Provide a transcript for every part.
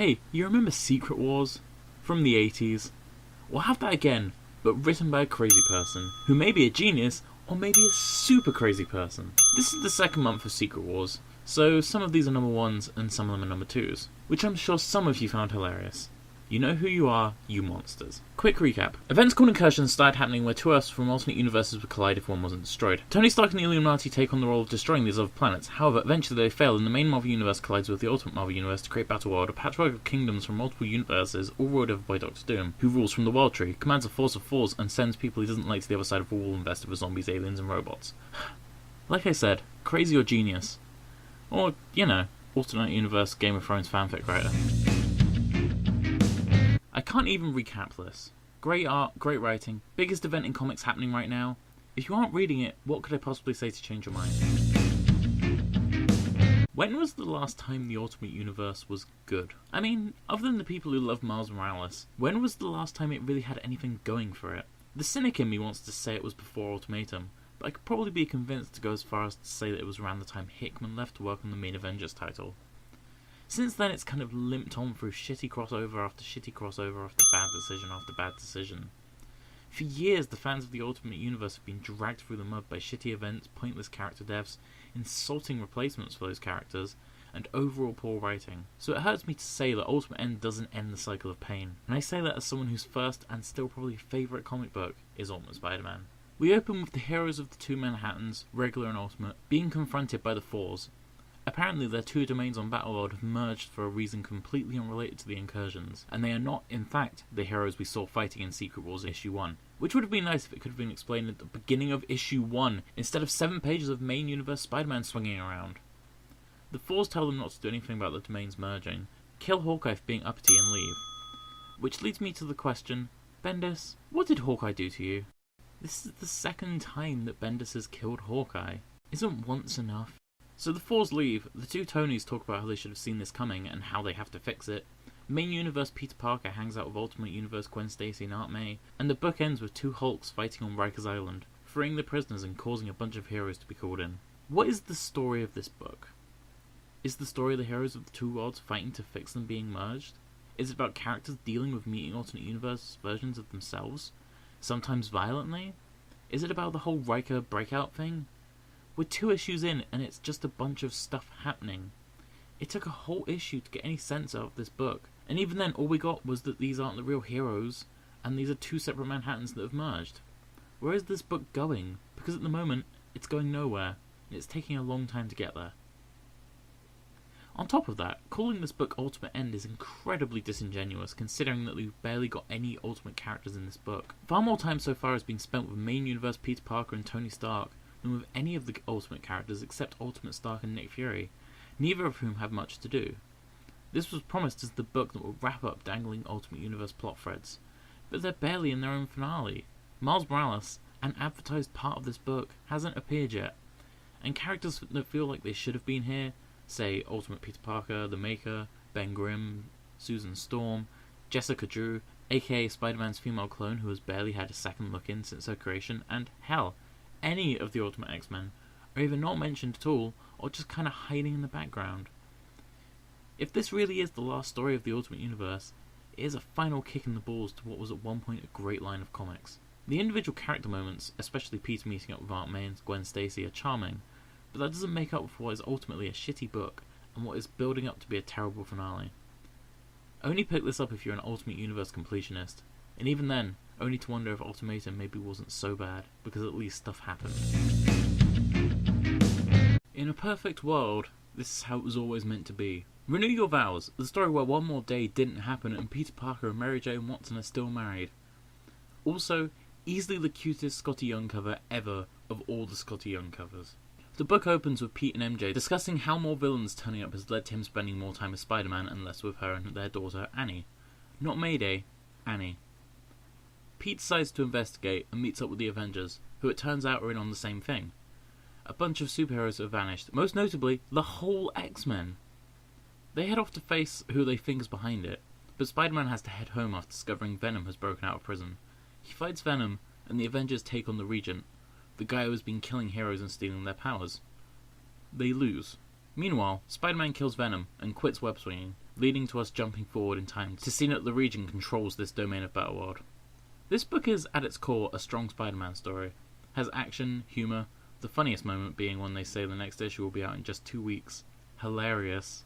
Hey, you remember Secret Wars? From the 80s? We'll have that again, but written by a crazy person, who may be a genius, or maybe a super crazy person. This is the second month of Secret Wars, so some of these are number 1s and some of them are number 2s, which I'm sure some of you found hilarious. You know who you are, you monsters. Quick recap. Events called incursions started happening where two Earths from alternate universes would collide if one wasn't destroyed. Tony Stark and the Illuminati take on the role of destroying these other planets. However, eventually they fail and the main Marvel Universe collides with the Ultimate Marvel Universe to create Battleworld, a patchwork of kingdoms from multiple universes, all ruled over by Doctor Doom, who rules from the World Tree, commands a force of Thors, and sends people he doesn't like to the other side of a wall invested with zombies, aliens, and robots. Like I said, crazy or genius. Or, you know, alternate universe Game of Thrones fanfic writer. I can't even recap this. Great art, great writing, biggest event in comics happening right now. If you aren't reading it, what could I possibly say to change your mind? When was the last time the Ultimate Universe was good? I mean, other than the people who love Miles Morales, when was the last time it really had anything going for it? The cynic in me wants to say it was before Ultimatum, but I could probably be convinced to go as far as to say that it was around the time Hickman left to work on the main Avengers title. Since then, it's kind of limped on through shitty crossover after bad decision after bad decision. For years, the fans of the Ultimate Universe have been dragged through the mud by shitty events, pointless character deaths, insulting replacements for those characters, and overall poor writing. So it hurts me to say that Ultimate End doesn't end the cycle of pain, and I say that as someone whose first and still probably favourite comic book is Ultimate Spider-Man. We open with the heroes of the two Manhattans, Regular and Ultimate, being confronted by the Thors. Apparently their two domains on Battleworld have merged for a reason completely unrelated to the incursions, and they are not, in fact, the heroes we saw fighting in Secret Wars Issue 1. Which would have been nice if it could have been explained at the beginning of Issue 1, instead of 7 pages of main universe Spider-Man swinging around. The Thors tell them not to do anything about the domains merging, kill Hawkeye for being uppity and leave. Which leads me to the question, Bendis, what did Hawkeye do to you? This is the second time that Bendis has killed Hawkeye. Isn't once enough? So the Thors leave, the two Tonys talk about how they should have seen this coming and how they have to fix it. Main Universe Peter Parker hangs out with Ultimate Universe Gwen Stacy and Aunt May, and the book ends with two Hulks fighting on Rikers Island, freeing the prisoners and causing a bunch of heroes to be called in. What is the story of this book? Is the story of the heroes of the two worlds fighting to fix them being merged? Is it about characters dealing with meeting alternate universe versions of themselves? Sometimes violently? Is it about the whole Riker breakout thing? We're 2 issues in, and it's just a bunch of stuff happening. It took a whole issue to get any sense out of this book, and even then all we got was that these aren't the real heroes, and these are 2 separate Manhattans that have merged. Where is this book going? Because at the moment, it's going nowhere, and it's taking a long time to get there. On top of that, calling this book Ultimate End is incredibly disingenuous, considering that we've barely got any Ultimate characters in this book. Far more time so far has been spent with main universe Peter Parker and Tony Stark, than with any of the Ultimate characters except Ultimate Stark and Nick Fury, neither of whom have much to do. This was promised as the book that would wrap up dangling Ultimate Universe plot threads, but they're barely in their own finale. Miles Morales, an advertised part of this book, hasn't appeared yet, and characters that feel like they should have been here, say Ultimate Peter Parker, The Maker, Ben Grimm, Susan Storm, Jessica Drew, aka Spider-Man's female clone who has barely had a second look in since her creation, and hell, any of the Ultimate X-Men, are either not mentioned at all, or just kind of hiding in the background. If this really is the last story of the Ultimate Universe, it is a final kick in the balls to what was at one point a great line of comics. The individual character moments, especially Peter meeting up with Aunt May and Gwen Stacy, are charming, but that doesn't make up for what is ultimately a shitty book, and what is building up to be a terrible finale. Only pick this up if you're an Ultimate Universe completionist, and even then, only to wonder if Ultimatum maybe wasn't so bad, because at least stuff happened. In a perfect world, this is how it was always meant to be. Renew Your Vows, the story where one more day didn't happen and Peter Parker and Mary Jane Watson are still married. Also, easily the cutest Scotty Young cover ever of all the Scotty Young covers. The book opens with Pete and MJ discussing how more villains turning up has led to him spending more time with Spider-Man and less with her and their daughter Annie. Not Mayday, Annie. Pete decides to investigate and meets up with the Avengers, who it turns out are in on the same thing. A bunch of superheroes have vanished, most notably, the whole X-Men. They head off to face who they think is behind it, but Spider-Man has to head home after discovering Venom has broken out of prison. He fights Venom, and the Avengers take on the Regent, the guy who has been killing heroes and stealing their powers. They lose. Meanwhile, Spider-Man kills Venom and quits web swinging, leading to us jumping forward in time to see that the region controls this domain of Battleworld. This book is, at its core, a strong Spider-Man story. Has action, humour, the funniest moment being when they say the next issue will be out in just 2 weeks. Hilarious.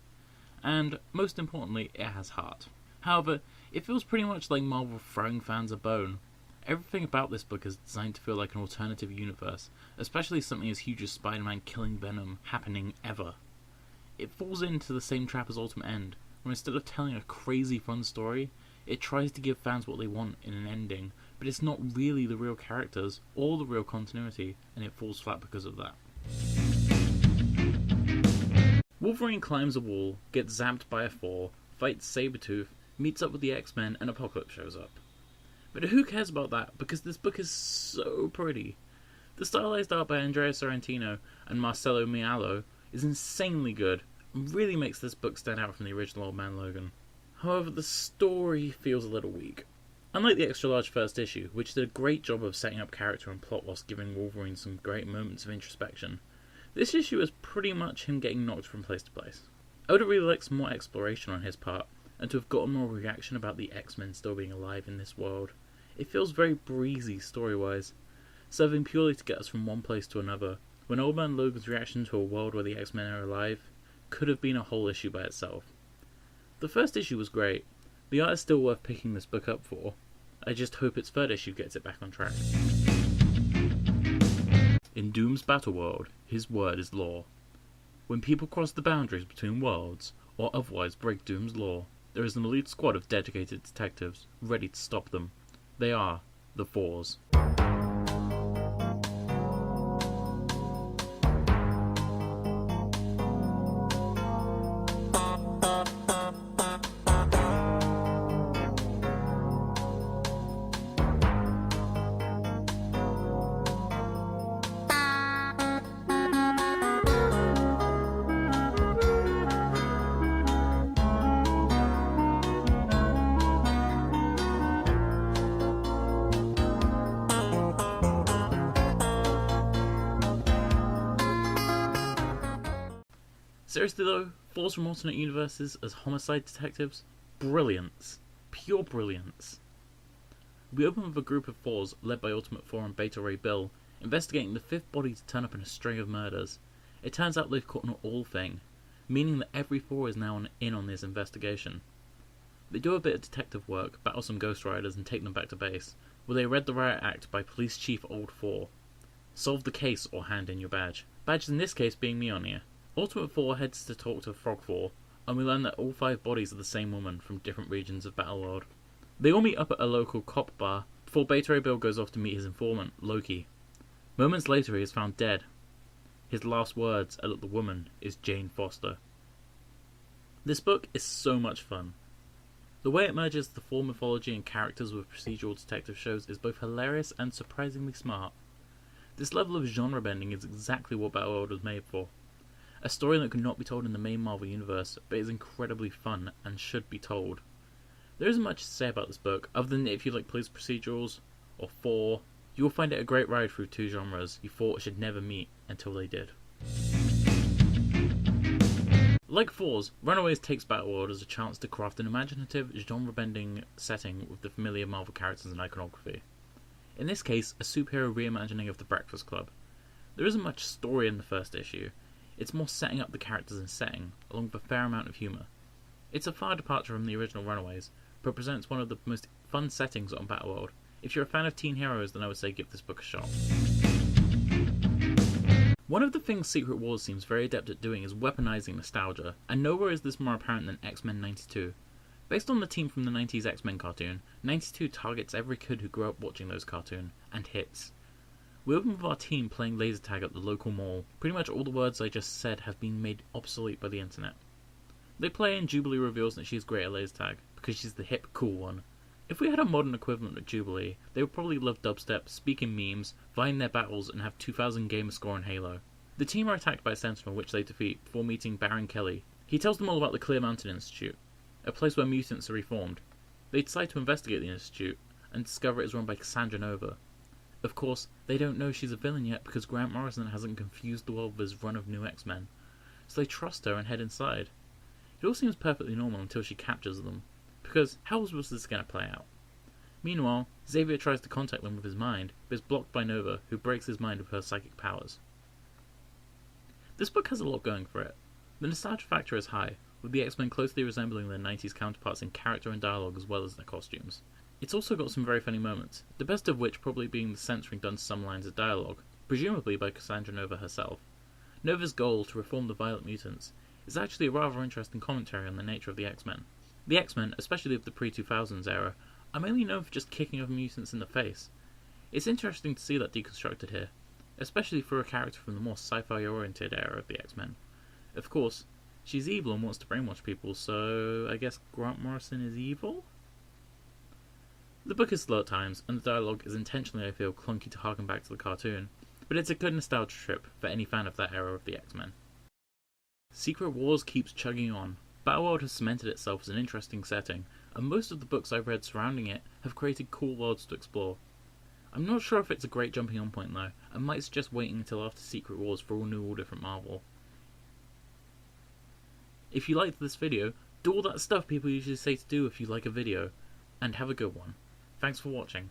And, most importantly, it has heart. However, it feels pretty much like Marvel throwing fans a bone. Everything about this book is designed to feel like an alternative universe, especially something as huge as Spider-Man killing Venom happening ever. It falls into the same trap as Ultimate End, where instead of telling a crazy fun story, it tries to give fans what they want in an ending, but it's not really the real characters or the real continuity, and it falls flat because of that. Wolverine climbs a wall, gets zapped by a Thor, fights Sabretooth, meets up with the X-Men, and Apocalypse shows up. But who cares about that, because this book is so pretty. The stylized art by Andrea Sorrentino and Marcelo Mialo is insanely good, and really makes this book stand out from the original Man Logan. However, the story feels a little weak. Unlike the extra-large first issue, which did a great job of setting up character and plot whilst giving Wolverine some great moments of introspection, this issue is pretty much him getting knocked from place to place. I would have really liked some more exploration on his part, and to have gotten more reaction about the X-Men still being alive in this world. It feels very breezy story-wise, serving purely to get us from one place to another, when Old Man Logan's reaction to a world where the X-Men are alive could have been a whole issue by itself. The first issue was great. The art is still worth picking this book up for. I just hope its third issue gets it back on track. In Doom's Battleworld, his word is law. When people cross the boundaries between worlds, or otherwise break Doom's law, there is an elite squad of dedicated detectives, ready to stop them. They are the Thors. Seriously though, Thors from alternate universes as homicide detectives? Brilliance. Pure brilliance. We open with a group of Thors led by Ultimate Thor and Beta Ray Bill, investigating the fifth body to turn up in a string of murders. It turns out they've caught an all thing, meaning that every Thor is now in on this investigation. They do a bit of detective work, battle some Ghost Riders and take them back to base, where they read the riot act by Police Chief Old Thor. Solve the case or hand in your badge. Badge in this case being Mjolnir. Ultimate Thor heads to talk to Frog Thor, and we learn that all 5 bodies are the same woman from different regions of Battleworld. They all meet up at a local cop bar before Beta Ray Bill goes off to meet his informant, Loki. Moments later he is found dead. His last words are that the woman is Jane Foster. This book is so much fun. The way it merges the Thor mythology and characters with procedural detective shows is both hilarious and surprisingly smart. This level of genre bending is exactly what Battleworld was made for. A story that could not be told in the main Marvel universe, but is incredibly fun and should be told. There isn't much to say about this book, other than that if you like police procedurals, or Thor, you will find it a great ride through 2 genres you thought should never meet until they did. Like Thors, Runaways takes Battleworld as a chance to craft an imaginative, genre-bending setting with the familiar Marvel characters and iconography. In this case, a superhero reimagining of The Breakfast Club. There isn't much story in the first issue. It's more setting up the characters and setting, along with a fair amount of humour. It's a far departure from the original Runaways, but presents one of the most fun settings on Battleworld. If you're a fan of teen heroes, then I would say give this book a shot. One of the things Secret Wars seems very adept at doing is weaponizing nostalgia, and nowhere is this more apparent than X-Men 92. Based on the team from the 90s X-Men cartoon, 92 targets every kid who grew up watching those cartoons, and hits. We open with our team playing laser tag at the local mall. Pretty much all the words I just said have been made obsolete by the internet. They play and Jubilee reveals that she's great at laser tag, because she's the hip, cool one. If we had a modern equivalent of Jubilee, they would probably love dubstep, speak in memes, vie in their battles, and have 2,000 gamer score in Halo. The team are attacked by a Sentinel, which they defeat, before meeting Baron Kelly. He tells them all about the Clear Mountain Institute, a place where mutants are reformed. They decide to investigate the Institute, and discover it is run by Cassandra Nova. Of course, they don't know she's a villain yet because Grant Morrison hasn't confused the world with his run of new X-Men. so they trust her and head inside. It all seems perfectly normal until she captures them, because how was this going to play out? Meanwhile, Xavier tries to contact them with his mind, but is blocked by Nova, who breaks his mind with her psychic powers. This book has a lot going for it. The nostalgia factor is high, with the X-Men closely resembling their 90s counterparts in character and dialogue as well as their costumes. It's also got some very funny moments, the best of which probably being the censoring done to some lines of dialogue, presumably by Cassandra Nova herself. Nova's goal to reform the Violet Mutants is actually a rather interesting commentary on the nature of the X-Men. The X-Men, especially of the pre-2000s era, are mainly known for just kicking other mutants in the face. It's interesting to see that deconstructed here, especially for a character from the more sci-fi oriented era of the X-Men. Of course, she's evil and wants to brainwash people, so I guess Grant Morrison is evil? The book is slow at times, and the dialogue is intentionally, I feel, clunky to harken back to the cartoon, but it's a good nostalgia trip for any fan of that era of the X-Men. Secret Wars keeps chugging on. Battleworld has cemented itself as an interesting setting, and most of the books I've read surrounding it have created cool worlds to explore. I'm not sure if it's a great jumping on point though, and might suggest waiting until after Secret Wars for all new All Different Marvel. If you liked this video, do all that stuff people usually say to do if you like a video, and have a good one. Thanks for watching.